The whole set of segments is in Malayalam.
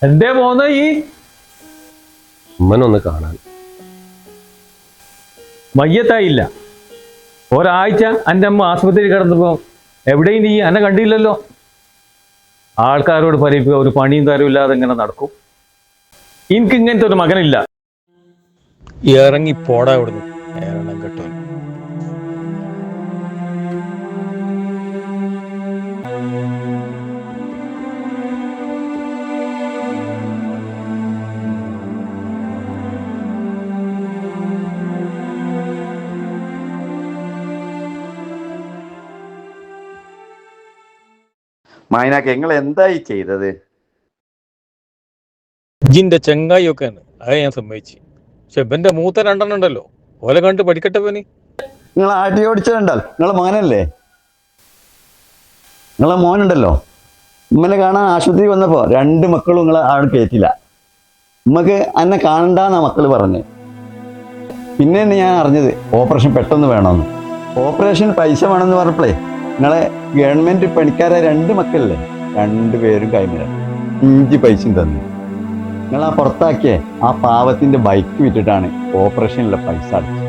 എന്തേ പോന്ന ഈ ഉമ്മനൊന്ന് കാണാൻ. മയ്യത്തായില്ല. ഒരാഴ്ച എൻ്റെ അമ്മ ആശുപത്രിയിൽ കിടന്നപ്പോ എവിടെയും നീ എന്നെ കണ്ടില്ലല്ലോ. ആൾക്കാരോട് പറയിക്കുക ഒരു പണിയും തരവും ഇല്ലാതെ ഇങ്ങനെ നടക്കും. എനിക്ക് ഇങ്ങനത്തെ ഒരു മകനില്ല. ഇറങ്ങി പോടാ ഇവിടുന്ന് ഏറെണ്ണം കേട്ടോ. മായനാക്ക് നിങ്ങൾ എന്തായി ചെയ്തത്? ഇജിന്റെ ചെങ്ങായി ഒക്കെ അത് ഞാൻ സമ്മതിച്ചു. പക്ഷെ ഇവന്റെ മൂത്ത രണ്ടെണ്ണം ഉണ്ടല്ലോ, ഓലെ കണ്ട് പഠിക്കട്ടെ പനി. നിങ്ങൾ ആട്ടി ഓടിച്ചിട്ടുണ്ടല്ലോ, നിങ്ങളെ മോനല്ലേ? നിങ്ങളെ മോനുണ്ടല്ലോ, ഉമ്മനെ കാണാൻ ആശുപത്രി വന്നപ്പോ 2 മക്കളും നിങ്ങളെ ആൾ കയറ്റില്ല. ഉമ്മക്ക് എന്നെ കാണണ്ടെന്നാ മക്കള് പറഞ്ഞ്. പിന്നെ ഞാൻ അറിഞ്ഞത് ഓപ്പറേഷൻ പെട്ടെന്ന് വേണമെന്ന്. ഓപ്പറേഷൻ പൈസ വേണമെന്ന് പറഞ്ഞപ്പോഴേ നിങ്ങളെ ഗവൺമെന്റ് പണിക്കാരെ 2 മക്കളല്ലേ, 2 പേരും കൈമിലാണ് 5 പൈസയും തന്നു. നിങ്ങൾ ആ പുറത്താക്കിയ ആ പാവത്തിന്റെ ബൈക്ക് വിറ്റിട്ടാണ് ഓപ്പറേഷനിലെ പൈസ അടച്ചത്.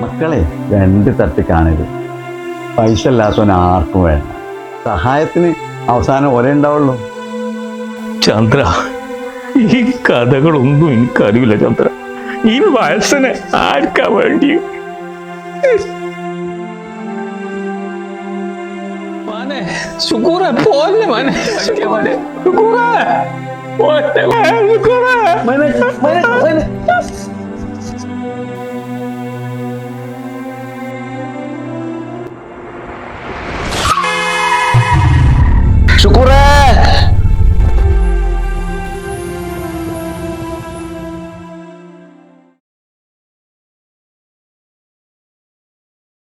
മക്കളെ 2 തട്ട് കാണരുത്. പൈസ ഇല്ലാത്തവൻ ആർക്കും വേണ്ട. സഹായത്തിന് അവസാനം ഒരേ ഉണ്ടാവുള്ളൂ. ചന്ദ്ര, ഈ കഥകളൊന്നും എനിക്കറിയില്ല ചന്ദ്ര. ഈ വയസ്സിന് ആർക്കാ വേണ്ടി? മോനെ ശുക്കൂറ പോലെ മോനെ, ശുക്കൂറ പോലെ, ശുക്കൂറ.